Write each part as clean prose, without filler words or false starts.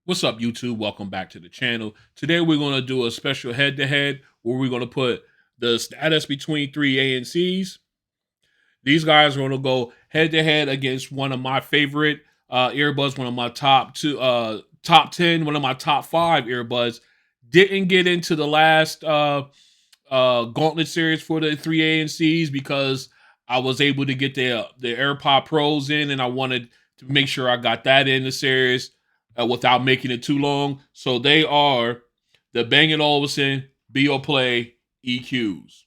What's up, YouTube? Welcome back to the channel. Today we're going to do a special head-to-head where we're going to put the status between three ANCs. These guys are going to go head-to-head against one of my favorite earbuds, one of my top 10, one of my top 5 earbuds. Didn't get into the last gauntlet series for the three ANCs because I was able to get the AirPod Pros in, and I wanted to make sure I got that in the series without making it too long. So they are the Bang Olufsen Beoplay EQs.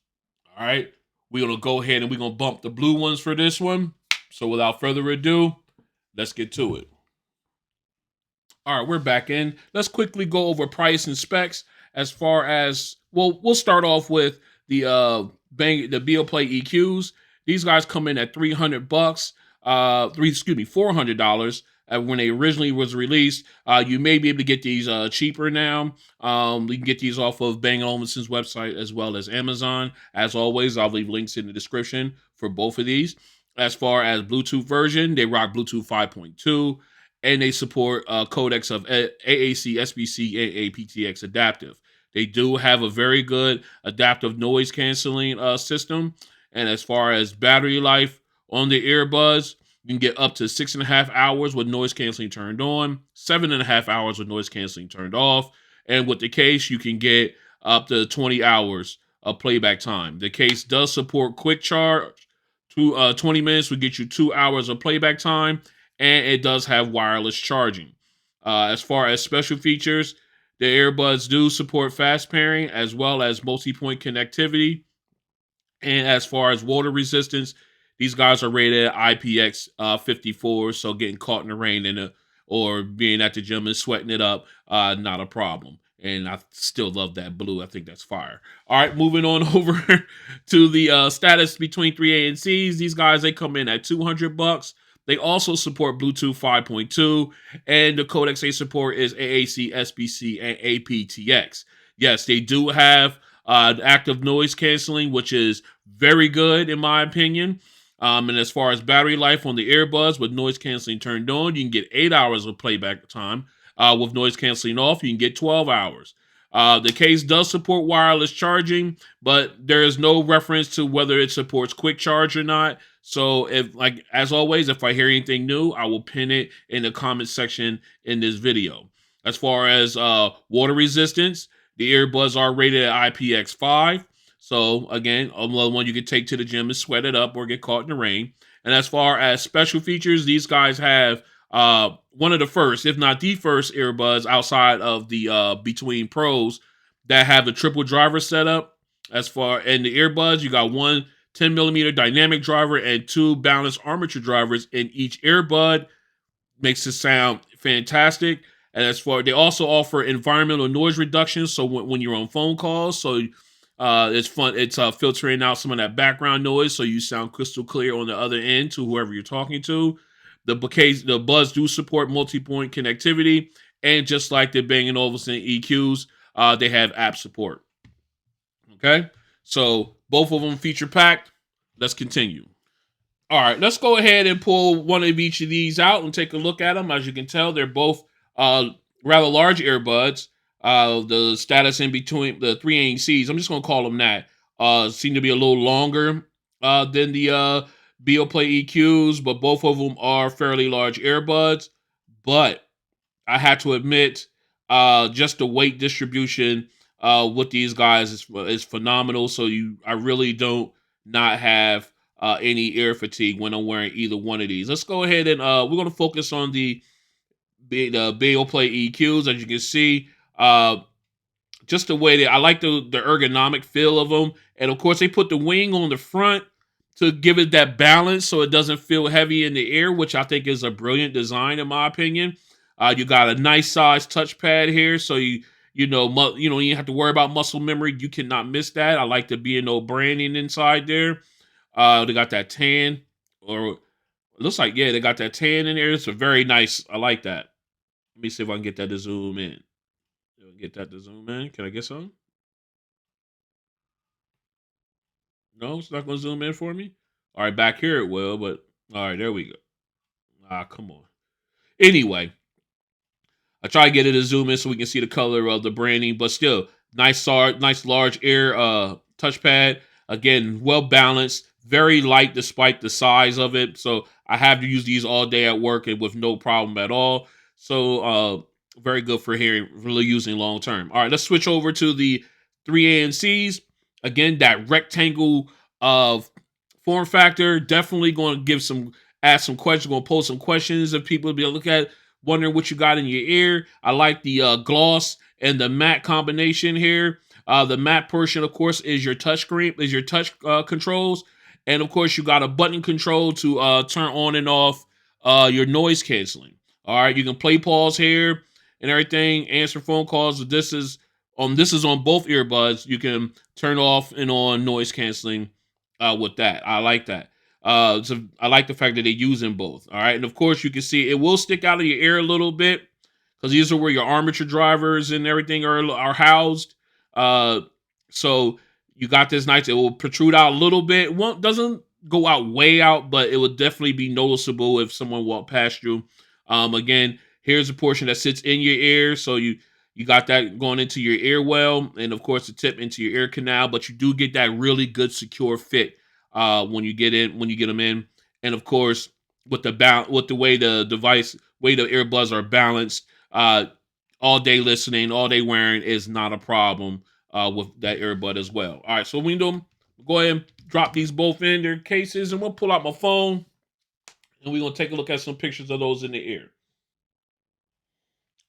All right, we're gonna go ahead and we're gonna bump the blue ones for this one. So without further ado, let's get to it. All right, we're back in. Let's quickly go over price and specs. As far as we'll start off with the Beoplay EQs. These guys come in at $300, $400 when they originally was released. You may be able to get these cheaper now. You can get these off of Bang Olufsen's website as well as Amazon. As always, I'll leave links in the description for both of these. As far as Bluetooth version, they rock Bluetooth 5.2, and they support codecs of AAC, SBC, and aptX adaptive. They do have a very good adaptive noise canceling system. And as far as battery life on the earbuds, you can get up to 6.5 hours with noise canceling turned on, 7.5 hours with noise canceling turned off. And with the case, you can get up to 20 hours of playback time. The case does support quick charge. 20 minutes will get you 2 hours of playback time, and it does have wireless charging. As far as special features, the earbuds do support fast pairing as well as multi-point connectivity. And as far as water resistance, these guys are rated IPX 54, so getting caught in the rain or being at the gym and sweating it up, not a problem. And I still love that blue. I think that's fire. All right, moving on over to the status between three ANCs. These guys, they come in at $200. They also support Bluetooth 5.2, and the codecs they support is AAC, SBC, and aptX. Yes, they do have active noise canceling, which is very good in my opinion. And as far as battery life on the earbuds with noise canceling turned on, you can get 8 hours of playback time. With noise canceling off, you can get 12 hours. The case does support wireless charging, but there is no reference to whether it supports quick charge or not. So as always, if I hear anything new, I will pin it in the comment section in this video. As far as water resistance, the earbuds are rated at IPX 5. So again, another one you can take to the gym and sweat it up or get caught in the rain. And as far as special features, these guys have one of the first, if not the first, earbuds outside of the Between Pros that have the triple driver setup. As far and the earbuds, you got one 10mm dynamic driver and two balanced armature drivers in each earbud. Makes it sound fantastic. And as far, they also offer environmental noise reduction. So when you're on phone calls, so it's fun. It's filtering out some of that background noise, so you sound crystal clear on the other end to whoever you're talking to. The buds do support multi-point connectivity, and just like the Bang & Olufsen EQs, they have app support. Okay, so both of them feature packed. Let's continue. All right, let's go ahead and pull one of each of these out and take a look at them. As you can tell, they're both rather large earbuds. The status in between the three ANCs, I'm just going to call them that, seem to be a little longer than the Beoplay EQs, but both of them are fairly large earbuds. But I had to admit, just the weight distribution with these guys is phenomenal. So I really don't not have any ear fatigue when I'm wearing either one of these. Let's go ahead and we're going to focus on the Beoplay EQs. As you can see, just the way that I like the ergonomic feel of them. And of course, they put the wing on the front to give it that balance so it doesn't feel heavy in the ear, which I think is a brilliant design in my opinion. You got a nice size touchpad here, so you have to worry about muscle memory. You cannot miss that. I like the B&O branding inside there. They got that tan, or it looks like, yeah, they got that tan in there. It's a very nice. I like that. Let me see if I can get that to zoom in. Get that to zoom in. Can I get some? No, it's not going to zoom in for me. All right, back here it will, but all right, there we go. Ah, come on. Anyway, I try to get it to zoom in so we can see the color of the branding, but still nice large air touchpad. Again, well balanced, very light despite the size of it. So I have to use these all day at work and with no problem at all. So very good for hearing, really using long term. All right, let's switch over to the three ANCs. Again, that rectangle of form factor, definitely going to give some ask some questions, going to pose some questions if people be able to look at wondering what you got in your ear. I like the gloss and the matte combination here. The matte portion, of course, is your touch screen, is your touch controls, and of course, you got a button control to turn on and off your noise canceling. All right, you can play pause here and everything, answer phone calls. This is on both earbuds. You can turn off and on noise canceling with that. I like that. So I like the fact that they use them both. All right, and of course you can see it will stick out of your ear a little bit because these are where your armature drivers and everything are housed. Uh, so you got this nice. It will protrude out a little bit. Won't doesn't go out way out, but it will definitely be noticeable if someone walked past you. Again, here's a portion that sits in your ear, so you got that going into your ear well, and of course the tip into your ear canal. But you do get that really good secure fit when you get them in, and of course with the way the earbuds are balanced, uh, all day listening, all day wearing is not a problem with that earbud as well. All right, so we do go ahead and drop these both in their cases, and we'll pull out my phone and we're gonna take a look at some pictures of those in the ear.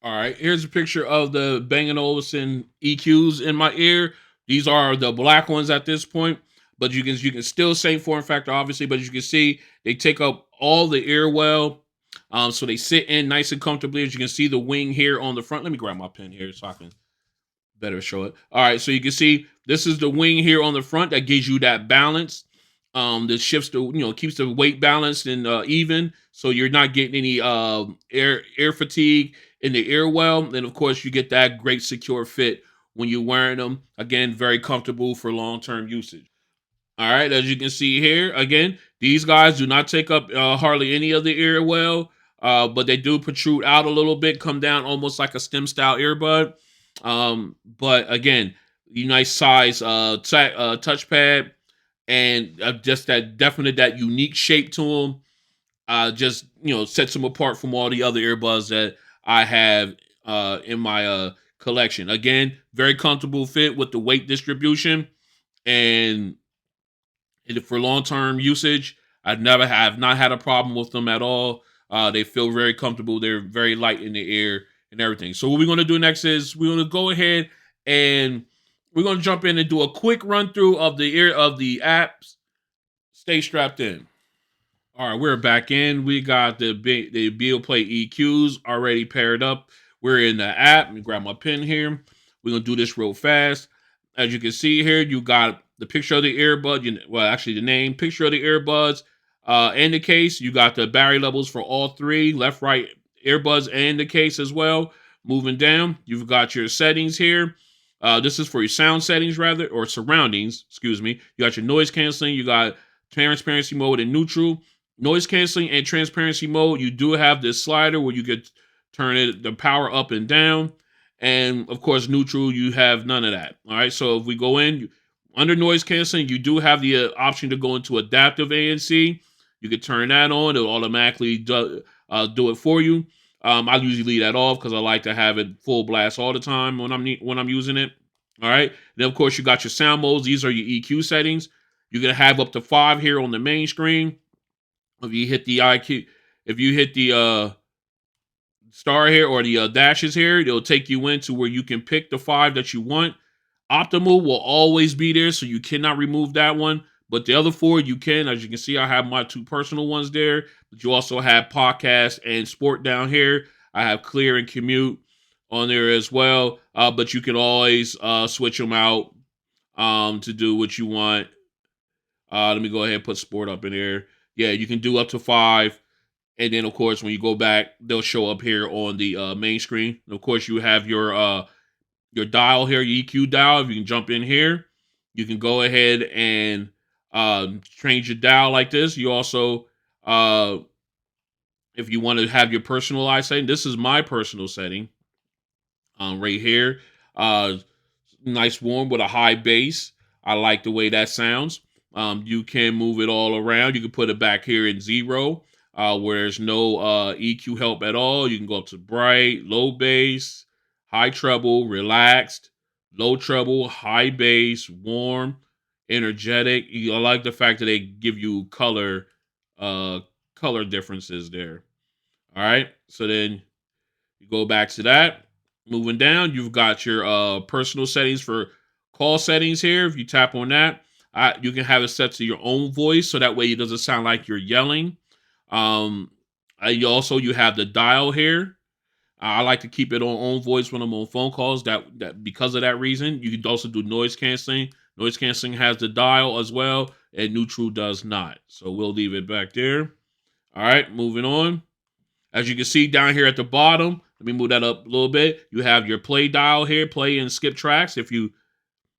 All right, here's a picture of the Bang Olufsen EQs in my ear. These are the black ones at this point, but you can still same form factor, obviously, but you can see they take up all the ear well. So they sit in nice and comfortably. As you can see, the wing here on the front. Let me grab my pen here so I can better show it. All right, so you can see this is the wing here on the front that gives you that balance. That shifts keeps the weight balanced and even, so you're not getting any air fatigue in the ear well. And of course, you get that great secure fit when you're wearing them. Again, very comfortable for long term usage. All right, as you can see here, again, these guys do not take up hardly any of the ear well, but they do protrude out a little bit, come down almost like a stem style earbud. But again, nice size touchpad, and just that unique shape to them. Just sets them apart from all the other earbuds that I have in my collection. Again, very comfortable fit with the weight distribution, and for long term usage, have not had a problem with them at all. They feel very comfortable. They're very light in the ear and everything. So what we're going to do next is we're going to go ahead and we're going to jump in and do a quick run through of the apps. Stay strapped in. All right, we're back in. We got the Beoplay EQs already paired up. We're in the app. Let me grab my pen here. We're gonna do this real fast. As you can see here, you got the picture of the earbud. Well, actually, the name, picture of the earbuds, and the case. You got the battery levels for all three, left, right earbuds, and the case as well. Moving down, you've got your settings here. This is for your sound settings, rather, or surroundings. Excuse me. You got your noise canceling. You got transparency mode and neutral. Noise canceling and transparency mode, you do have this slider where you could turn the power up and down. And of course, neutral, you have none of that. All right. So if we go under noise canceling, you do have the option to go into adaptive ANC. You could turn that on, it'll automatically do it for you. I usually leave that off because I like to have it full blast all the time when I'm using it. All right. Then of course you got your sound modes. These are your EQ settings. You're gonna have up to 5 here on the main screen. If you hit the IQ, if you hit the star here or the dashes here, it'll take you into where you can pick the 5 that you want. Optimal will always be there, so you cannot remove that one. But the other 4 you can. As you can see, I have my 2 personal ones there. But you also have podcast and sport down here. I have clear and commute on there as well. But you can always switch them out to do what you want. Let me go ahead and put sport up in there. Yeah, you can do up to 5. And then, of course, when you go back, they'll show up here on the main screen. And of course, you have your dial here, your EQ dial. If you can jump in here, you can go ahead and change your dial like this. You also, if you want to have your personalized setting, this is my personal setting. right here. Uh, Nice warm with a high bass. I like the way that sounds. You can move it all around. You can put it back here in zero, where there's no EQ help at all. You can go up to bright, low bass, high treble, relaxed, low treble, high bass, warm, energetic. I like the fact that they give you uh, color differences there. All right. So then you go back to that. Moving down, you've got your personal settings for call settings here. If you tap on that, you can have it set to your own voice, so that way it doesn't sound like you're yelling. Um, you have the dial here. I like to keep it on own voice when I'm on phone calls. That because of that reason, you can also do noise canceling. Noise canceling has the dial as well, and neutral does not. So we'll leave it back there. All right, moving on. As you can see down here at the bottom, let me move that up a little bit. You have your play dial here, play and skip tracks. If you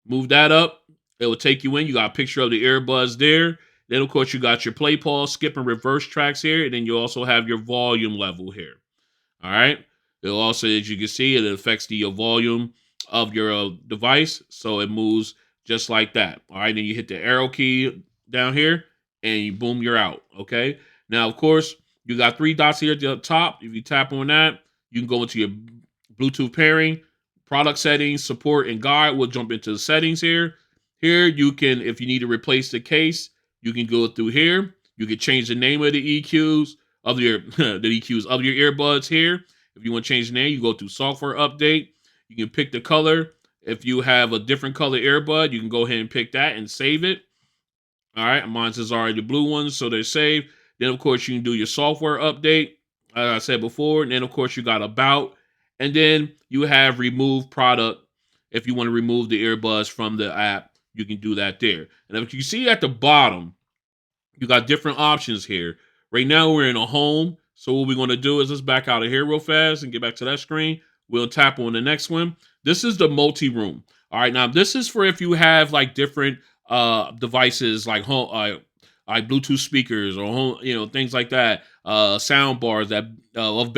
move that up, it will take you in. You got a picture of the earbuds there. Then, of course, you got your play, pause, skip, and reverse tracks here. And then you also have your volume level here. All right. It'll also, as you can see, it affects the volume of your device. So it moves just like that. All right. Then you hit the arrow key down here and you boom, you're out. Okay. Now, of course, you got three dots here at the top. If you tap on that, you can go into your Bluetooth pairing, product settings, support, and guide. We'll jump into the settings here. Here, you can, if you need to replace the case, you can go through here. You can change the name of the EQs of your the EQs of your earbuds here. If you want to change the name, you go to software update. You can pick the color. If you have a different color earbud, you can go ahead and pick that and save it. All right, mine's is already the blue ones, so they're saved. Then, of course, you can do your software update, as I said before. And then, of course, you got about. And then you have remove product. If you want to remove the earbuds from the app, you can do that there. And if you see at the bottom, you got different options here. Right now, we're in a home. So what we're going to do is let's back out of here real fast and get back to that screen. We'll tap on the next one. This is the multi-room. All right, now this is for if you have like different devices like home, like Bluetooth speakers or home, things like that. Sound bars that of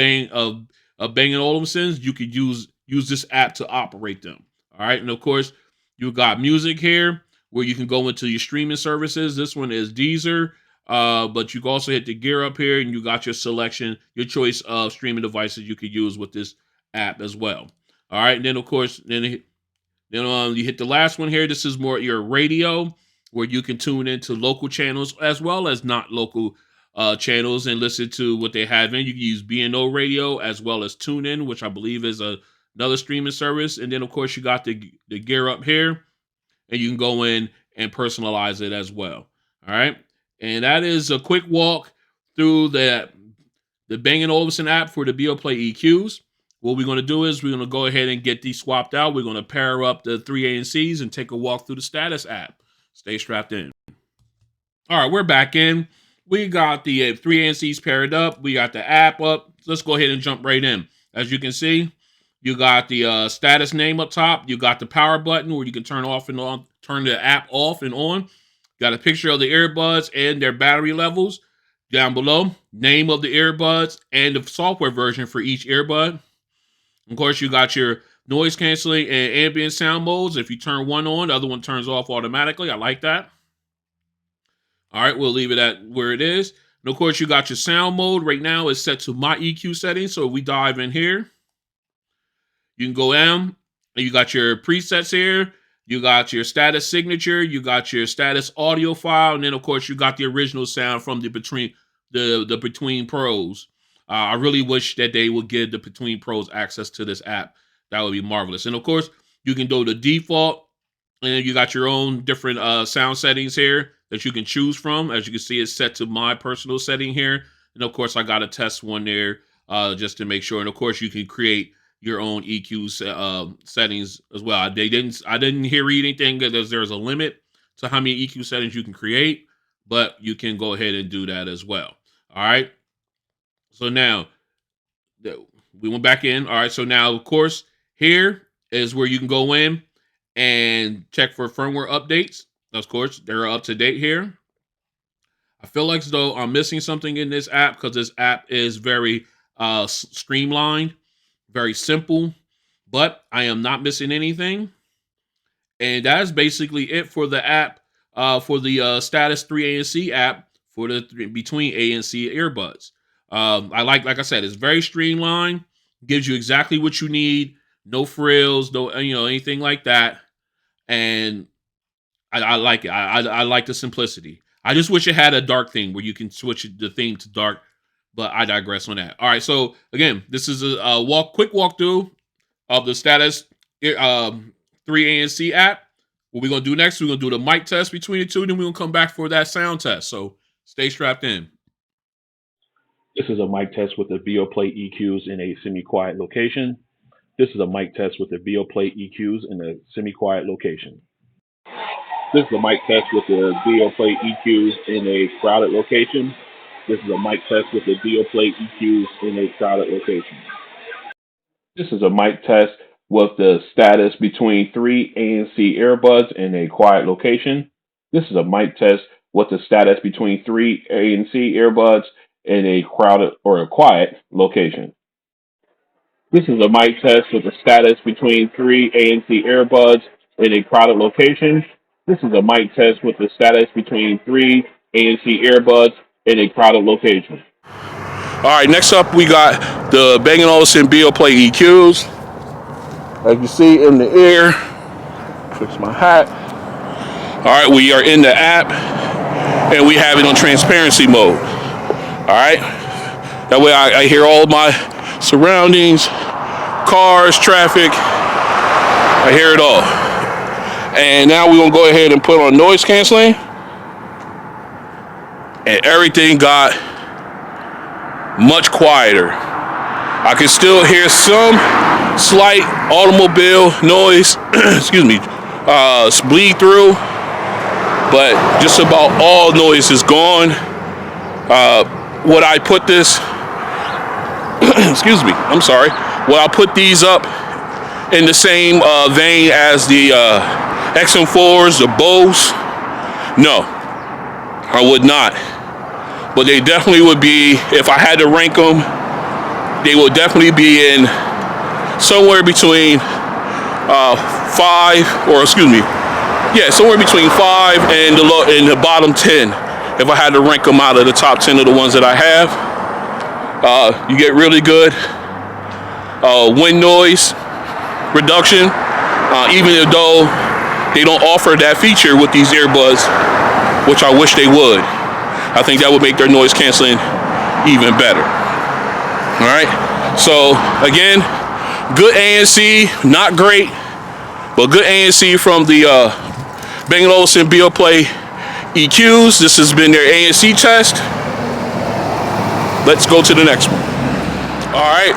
Bang Olufsen's, you could use this app to operate them. All right, and of course you got music here where you can go into your streaming services. This one is Deezer, but you can also hit the gear up here, and you got your selection, your choice of streaming devices you could use with this app as well. All right, and then of course, then you hit the last one here. This is more your radio, where you can tune into local channels as well as not local channels and listen to what they have in. You can use BNO radio as well as TuneIn, which I believe is another streaming service. And then, of course, you got the gear up here, and you can go in and personalize it as well. All right. And that is a quick walk through the Bang Olufsen app for the Beoplay EQs. What we're going to do is we're going to go ahead and get these swapped out. We're going to pair up the three ANCs and take a walk through the status app. Stay strapped in. All right, we're back in. We got the three ANCs paired up. We got the app up. Let's go ahead and jump right in. As you can see, you got the status name up top. You got the power button where you can turn off and on, turn the app off and on. Got a picture of the earbuds and their battery levels down below. Name of the earbuds and the software version for each earbud. Of course, you got your noise canceling and ambient sound modes. If you turn one on, the other one turns off automatically. I like that. All right, we'll leave it at where it is. And of course, you got your sound mode. Right now, it's set to my EQ settings. So if we dive in here, you can go down and you got your presets here. You got your status signature. You got your status audio file. And then, of course, you got the original sound from the Between Pros. I really wish that they would give the Between Pros access to this app. That would be marvelous. And of course, you can go to default, and you got your own different sound settings here that you can choose from. As you can see, it's set to my personal setting here. And of course, I got a test one there just to make sure. And of course, you can create your own EQ settings as well. I didn't hear anything that there's a limit to how many EQ settings you can create, but you can go ahead and do that as well. All right. So now we went back in. All right. So now, of course, here is where you can go in and check for firmware updates. Of course, they're up to date here. I feel like as though I'm missing something in this app because this app is very streamlined, very simple, but I am not missing anything. And that is basically it for the app, for the Status 3 ANC app for the between ANC earbuds. I like I said, it's very streamlined, gives you exactly what you need, no frills, no anything like that, and I like it. I like the simplicity. I just wish it had a dark theme where you can switch the theme to dark, but I digress on that. All right, so again, this is a quick walkthrough of the Status 3 ANC app. What we're gonna do next, we're gonna do the mic test between the two, and then we're gonna come back for that sound test. So stay strapped in. This is a mic test with the Beoplay EQs in a semi-quiet location. This is a mic test with the Beoplay EQs in a semi-quiet location. This is a mic test with the Beoplay EQs in a crowded location. This is a mic test with the Beoplay EQs in a crowded location. This is a mic test with the Status between 3 ANC earbuds in a quiet location. This is a mic test with the Status between 3 ANC earbuds in a crowded or a quiet location. This is a mic test with the Status between 3 ANC earbuds in a crowded location. This is a mic test with the Status between 3 ANC earbuds in a crowded location. All right, next up we got the Bang Olufsen Beoplay EQs. As you see in the ear, fix my hat. All right, we are in the app, and we have it on transparency mode. All right, that way I hear all my surroundings, cars, traffic. I hear it all. And now we're gonna go ahead and put on noise canceling, and everything got much quieter. I can still hear some slight automobile noise, excuse me, bleed through, but just about all noise is gone. What I put this, excuse me, I'm sorry. Well, I put these up in the same vein as the XM4s, the Bose. No, I would not. But they definitely would be, if I had to rank them, they would definitely be in somewhere between 5, or excuse me, yeah, somewhere between 5 and the bottom 10. If I had to rank them out of the top 10 of the ones that I have, you get really good wind noise reduction, even though they don't offer that feature with these earbuds, which I wish they would. I think that would make their noise canceling even better. All right, so again, good ANC, not great, but good ANC from the Bang Olufsen Beoplay EQs. This has been their ANC test. Let's go to the next one. All right,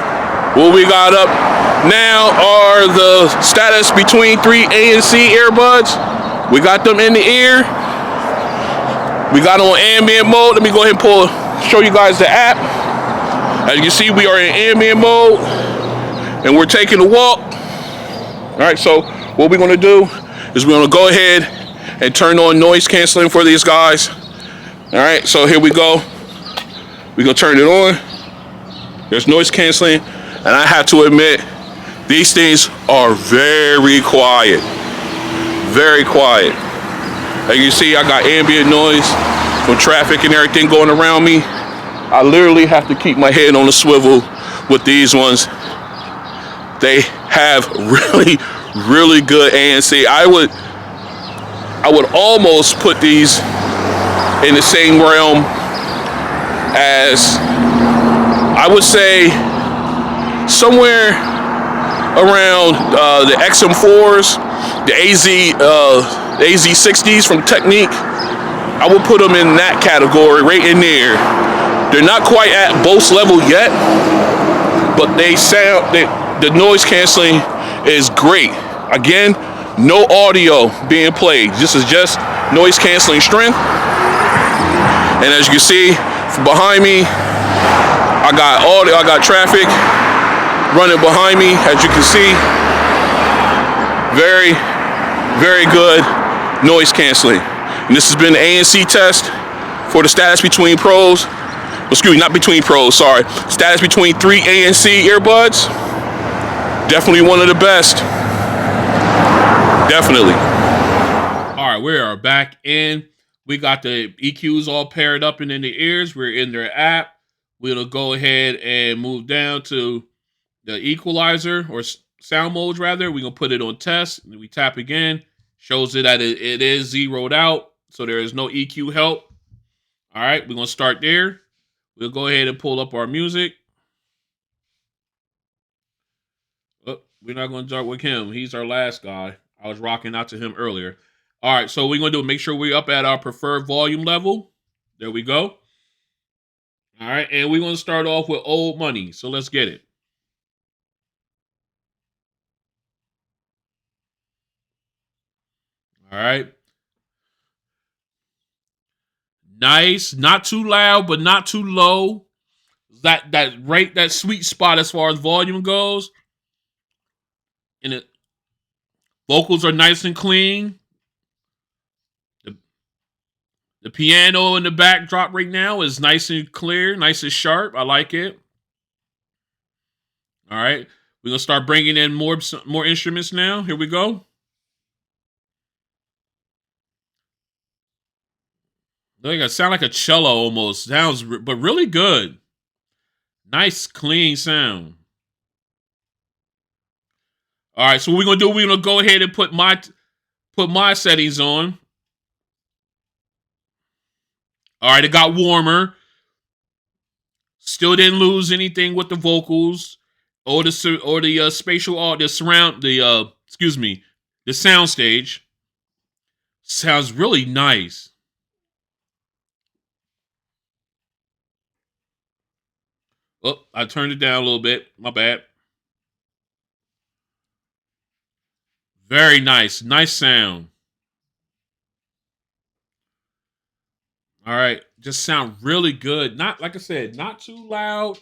what we got up now are the Status between 3 ANC earbuds. We got them in the ear. We got on ambient mode. Let me go ahead and show you guys the app. As you can see, we are in ambient mode, and we're taking a walk. All right, so what we're gonna do is we're gonna go ahead and turn on noise canceling for these guys. All right, so here we go. We're gonna turn it on. There's noise canceling, and I have to admit, these things are very quiet. Very quiet. As you see, I got ambient noise from traffic and everything going around me. I literally have to keep my head on a swivel with these ones. They have really, really good ANC. I would almost put these in the same realm as, I would say, somewhere around the XM4s, the AZ60s from Technique. I would put them in that category, right in there. They're not quite at Bose level yet, but the noise canceling is great. Again, no audio being played. This is just noise canceling strength. And as you can see from behind me, I got traffic running behind me. As you can see, very, very good noise canceling. And this has been the ANC test for the Status between pros. Excuse me, not between pros, sorry. Status between 3 ANC earbuds. Definitely one of the best. Definitely. All right, we are back in. We got the EQs all paired up and in the ears. We're in their app. We'll go ahead and move down to the equalizer or sound modes rather. We're gonna put it on test. And we tap again. Shows it that it is zeroed out, so there is no EQ help. All right, we're gonna start there. We'll go ahead and pull up our music. Oh, we're not gonna start with him. He's our last guy. I was rocking out to him earlier. All right, so we're gonna do make sure we're up at our preferred volume level. There we go. All right, and we're gonna start off with Old Money. So let's get it. All right. Nice. Not too loud, but not too low. That sweet spot as far as volume goes. And the vocals are nice and clean. The, the piano in the backdrop right now is nice and clear, nice and sharp. I like it. All right. We're gonna start bringing in more instruments now. Here we go. Like it sound like a cello almost. Sounds, but really good. Nice, clean sound. All right, so what we're gonna do? We're gonna go ahead and put my settings on. All right, it got warmer. Still didn't lose anything with the vocals or the spatial the surround the excuse me the sound stage. Sounds really nice. Oh, I turned it down a little bit. My bad. Very nice. Nice sound. All right. Just sound really good. Not like I said, not too loud,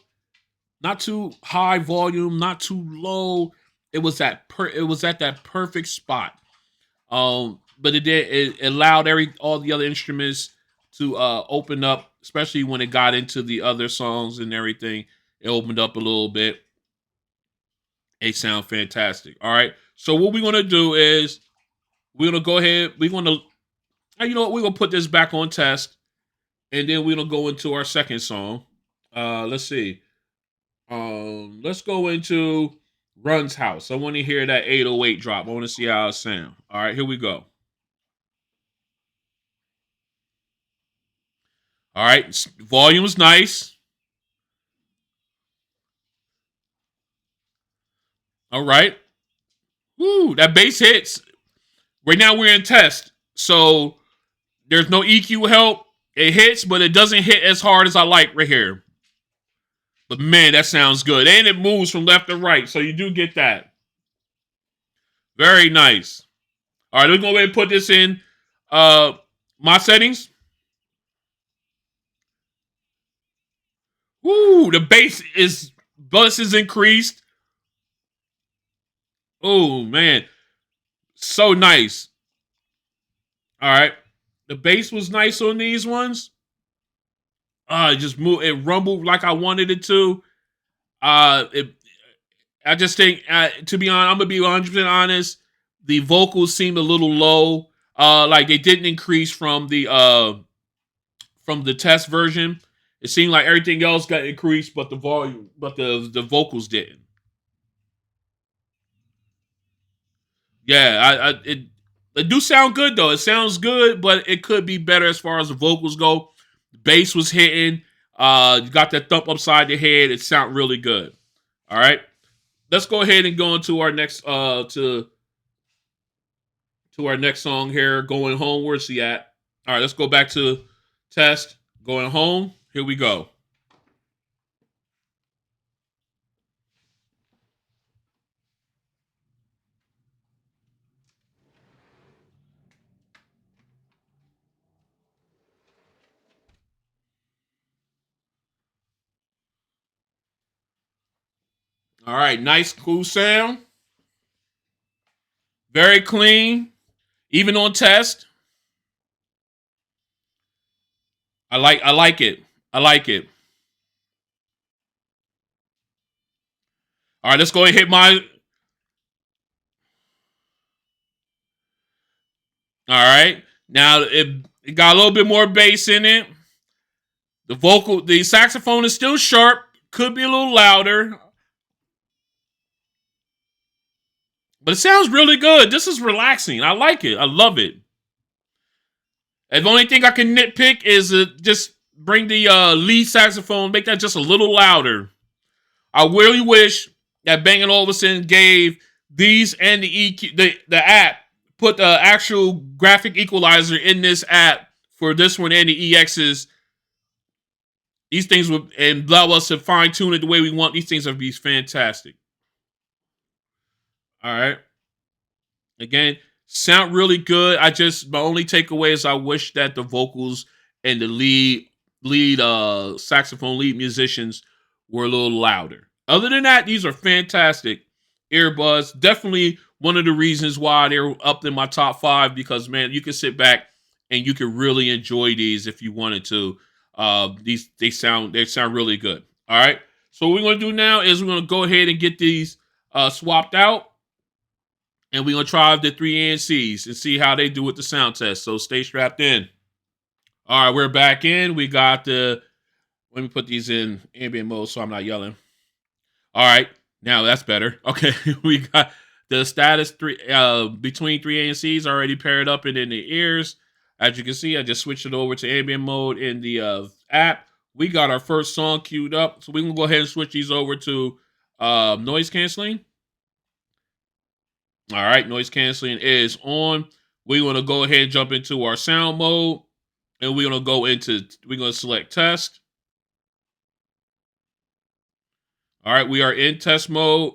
not too high volume, not too low. It was at that perfect spot. But it allowed all the other instruments to open up, especially when it got into the other songs and everything. It opened up a little bit. They sound fantastic. All right. So what we're gonna do is we're gonna go ahead. We're gonna you know what, we're gonna put this back on test, and then we're gonna go into our second song. Let's see. Let's go into Run's House. I want to hear that 808 drop. I want to see how it sounds. All right, here we go. All right, volume's nice. All right. Woo, that bass hits. Right now we're in test, so there's no EQ help. It hits, but it doesn't hit as hard as I like right here. But man, that sounds good. And it moves from left to right, so you do get that. Very nice. All right, let's go ahead and put this in my settings. Woo, the bass is increased. Oh man, so nice. All right, the bass was nice on these ones. It just moved. It rumbled like I wanted it to. It. I just think, to be honest, I'm gonna be 100% honest. The vocals seemed a little low. Like they didn't increase from the test version. It seemed like everything else got increased, but the volume, but the vocals didn't. Yeah, it do sound good though. It sounds good, but it could be better as far as the vocals go. The bass was hitting. You got that thump upside the head. It sound really good. All right, let's go ahead and go into our next to our next song here. Going home. Where's he at? All right, let's go back to test. Going home. Here we go. All right, nice, cool sound. Very clean. Even on test. I like it. I like it. All right, let's go and hit my All right. Now it got a little bit more bass in it. The saxophone is still sharp. Could be a little louder, but it sounds really good. This is relaxing. I like it. I love it. And the only thing I can nitpick is just bring the lead saxophone, make that just a little louder. I really wish that Bang Olufsen gave these and the EQ, the app, put the actual graphic equalizer in this app for this one and the EXs. These things would and allow us to fine tune it the way we want. These things would be fantastic. All right. Again, sound really good. My only takeaway is I wish that the vocals and the lead saxophone lead musicians were a little louder. Other than that, these are fantastic earbuds. Definitely one of the reasons why they're up in my top 5 because man, you can sit back and you can really enjoy these if you wanted to. These they sound really good. All right. So what we're gonna do now is we're gonna go ahead and get these swapped out and we're gonna try the 3 ANCs and see how they do with the sound test. So stay strapped in. All right, we're back in. We got the. Let me put these in ambient mode so I'm not yelling. All right, now that's better. Okay, we got the status between 3 ANCs already paired up and in the ears. As you can see, I just switched it over to ambient mode in the app. We got our first song queued up, so we can go ahead and switch these over to noise canceling. All right, noise canceling is on. We're going to go ahead and jump into our sound mode. And we're going to select test. All right, we are in test mode.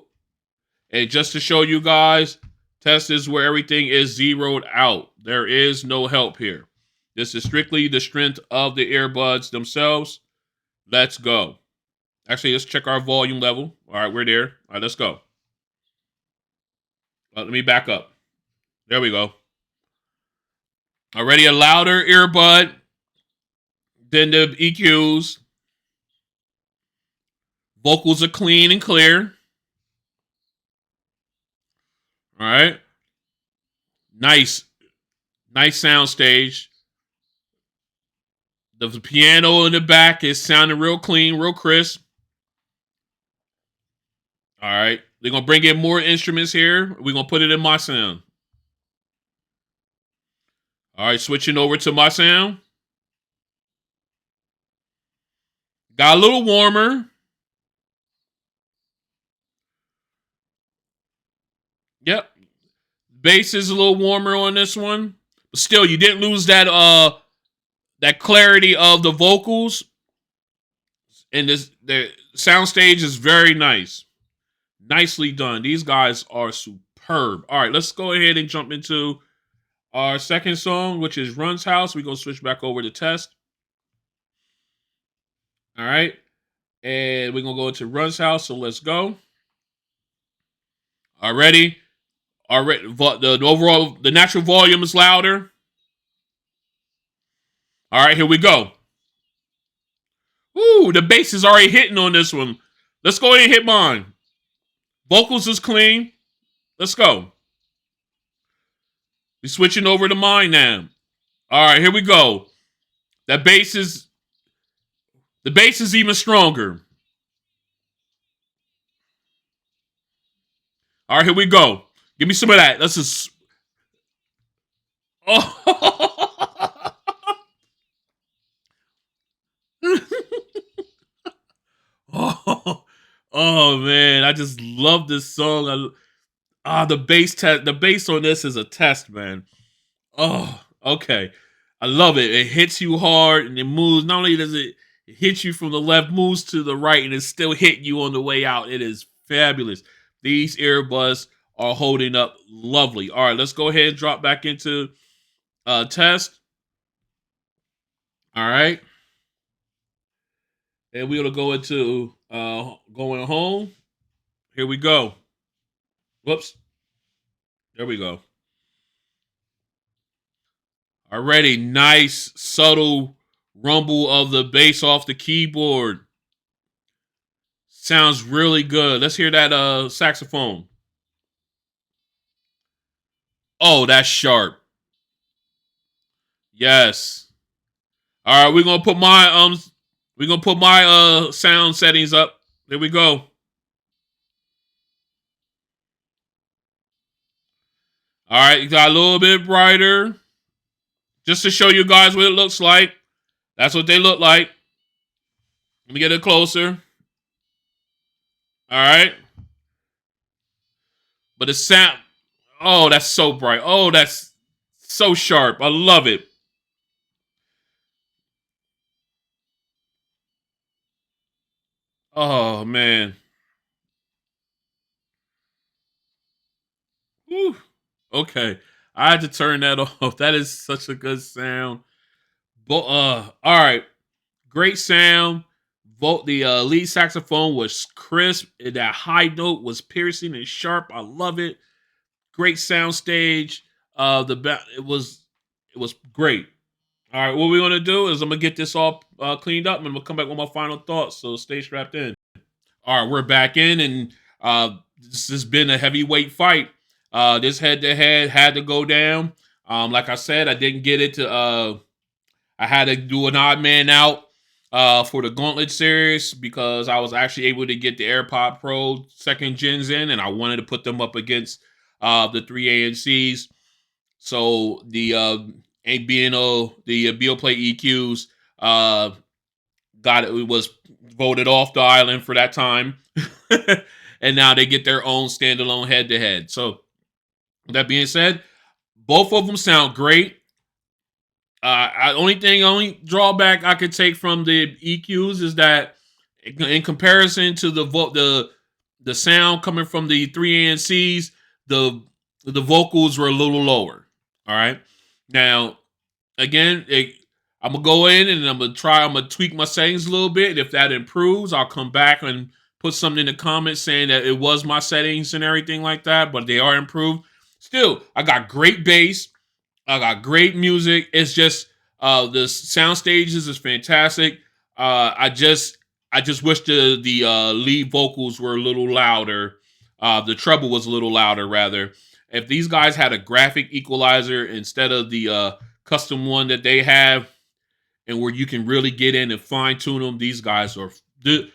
And just to show you guys, test is where everything is zeroed out. There is no help here. This is strictly the strength of the earbuds themselves. Let's go. Actually, let's check our volume level. All right, we're there. All right, let's go. Let me back up. There we go. Already a louder earbud than the EQs. Vocals are clean and clear. All right. Nice sound stage. The piano in the back is sounding real clean, real crisp. All right. They're going to bring in more instruments here. We're going to put it in my sound. All right. Switching over to my sound. Got a little warmer. Yep. Bass is a little warmer on this one. But still, you didn't lose that clarity of the vocals. And the sound stage is very nice. Nicely done. These guys are superb. All right, let's go ahead and jump into our second song, which is Run's House. We're going to switch back over to test. All right. And we're going to go into Run's House. So let's go. Already. The natural volume is louder. All right, here we go. Ooh, the bass is already hitting on this one. Let's go ahead and hit mine. Vocals is clean. Let's go. We're switching over to mine now. All right, here we go. The bass is even stronger. All right, here we go. Give me some of that. Let's just. Oh. Oh man, I just love this song. The bass on this is a test, man. Oh, okay. I love it. It hits you hard and it moves. Not only does it hit you from the left, moves to the right, and it's still hitting you on the way out. It is fabulous. These earbuds are holding up lovely. All right, let's go ahead and drop back into test. All right. And we're gonna go into going home. Here we go. Whoops. There we go. Already nice, subtle rumble of the bass off the keyboard. Sounds really good. Let's hear that saxophone. Oh, that's sharp. Yes. All right, we're gonna put my sound settings up. There we go. All right, you got a little bit brighter, just to show you guys what it looks like. That's what they look like. Let me get it closer. All right, but the sound. Oh, that's so bright. Oh, that's so sharp. I love it. Oh man. Whew. Okay, I had to turn that off. That is such a good sound. But all right, great sound. The lead saxophone was crisp. That high note was piercing and sharp. I love it. Great sound stage. It was great. All right, what we're gonna do is I'm gonna get this all cleaned up, and I'm gonna come back with my final thoughts. So stay strapped in. All right, we're back in, and this has been a heavyweight fight. This head to head had to go down. Like I said, I didn't get it to. I had to do an odd man out for the Gauntlet series because I was actually able to get the AirPod Pro second gens in, and I wanted to put them up against the three ANCs. So the BNO, the Beoplay EQs, it was voted off the island for that time, and now they get their own standalone head to head. So that being said, both of them sound great. Only drawback I could take from the EQs is that in comparison to the sound coming from the three ANCs, the vocals were a little lower. All right, now again, I'm gonna go in and I'm gonna tweak my settings a little bit. If that improves, I'll come back and put something in the comments saying that it was my settings and everything like that, but they are improved. Still, I got great bass. I got great music. It's just the sound stages is fantastic. I just wish the lead vocals were a little louder. The treble was a little louder, rather. If these guys had a graphic equalizer instead of the custom one that they have, and where you can really get in and fine tune them, these guys are the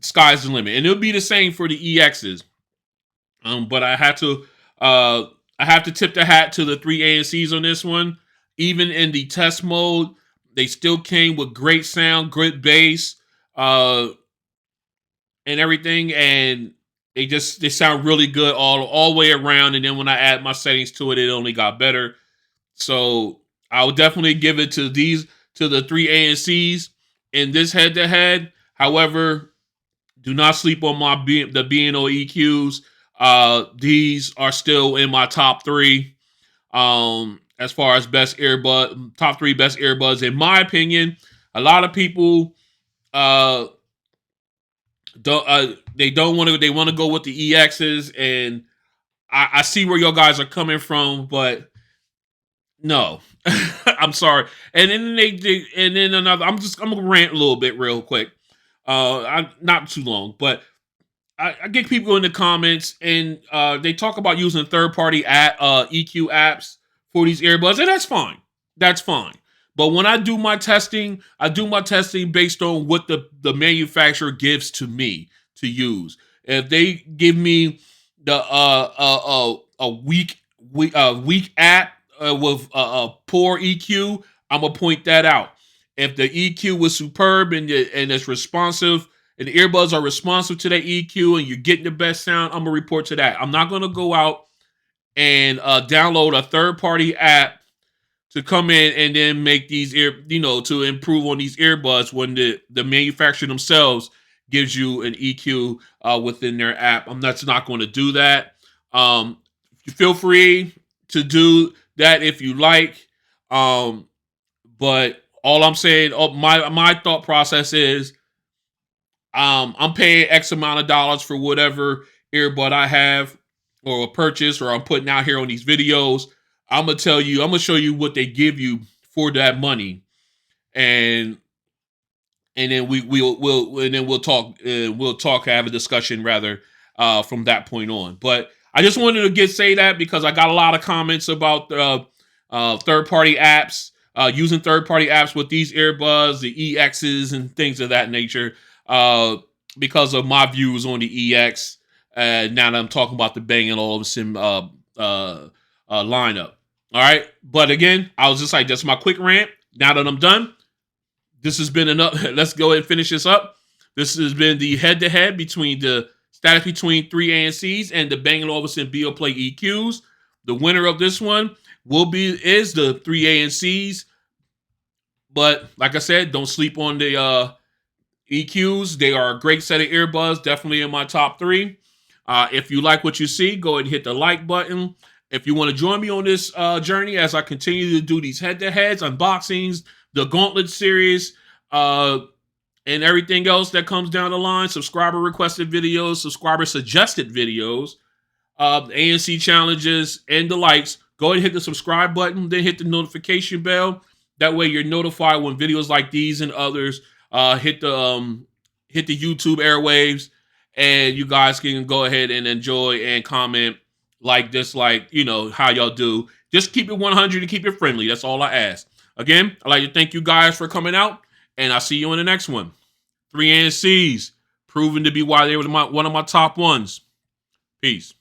sky's the limit, and it'll be the same for the EXs. But I have to tip the hat to the three ANCs on this one. Even in the test mode, they still came with great sound, great bass, and everything, and they sound really good all the way around. And then when I add my settings to it, it only got better. So I would definitely give it to the three ANCs in this head to head. However, do not sleep on the B&O EQs. These are still in my top three. As far as top three best earbuds, in my opinion. A lot of people they want to go with the EXs, and I see where your guys are coming from, but no, I'm sorry. And then and then another. I'm gonna rant a little bit real quick. Not too long, but I get people in the comments, and they talk about using third-party EQ apps for these earbuds, and that's fine. That's fine. But when I do my testing based on what the manufacturer gives to me to use. If they give me a weak app with a poor EQ, I'm gonna point that out. If the EQ was superb and it's responsive, and the earbuds are responsive to that EQ, and you're getting the best sound, I'm gonna report to that. I'm not gonna go out and download a third party app to come in and then make to improve on these earbuds when the manufacturer themselves gives you an EQ within their app. That's not going to do that. Feel free to do that if you like. But all I'm saying, my thought process is, I'm paying X amount of dollars for whatever earbud I have or a purchase or I'm putting out here on these videos. I'm gonna show you what they give you for that money, and then we'll talk, have a discussion rather from that point on. But I just wanted to say that because I got a lot of comments about third party apps using third-party apps with these earbuds, the EXs and things of that nature, uh, because of my views on the EX. Now that I'm talking about the Bang Olufsen lineup. All right, but again, I was just like, that's my quick rant. Now that I'm done, this has been enough. Let's go ahead and finish this up. This has been the head-to-head between the status between three ANCs and the Bang Olufsen Beoplay EQs. The winner of this one is the three ANCs. But like I said, don't sleep on the EQs. They are a great set of earbuds, definitely in my top three. If you like what you see, go ahead and hit the like button. If you want to join me on this journey as I continue to do these head-to-heads, unboxings, the Gauntlet series, and everything else that comes down the line, subscriber requested videos, subscriber suggested videos, ANC challenges, and the likes, go ahead and hit the subscribe button, then hit the notification bell. That way you're notified when videos like these and others hit the YouTube airwaves, and you guys can go ahead and enjoy and comment, like, dislike, how y'all do. Just keep it 100 and keep it friendly. That's all I ask. Again, I'd like to thank you guys for coming out, and I'll see you in the next one. 3 ANCs, proven to be why they were one of my top ones. Peace.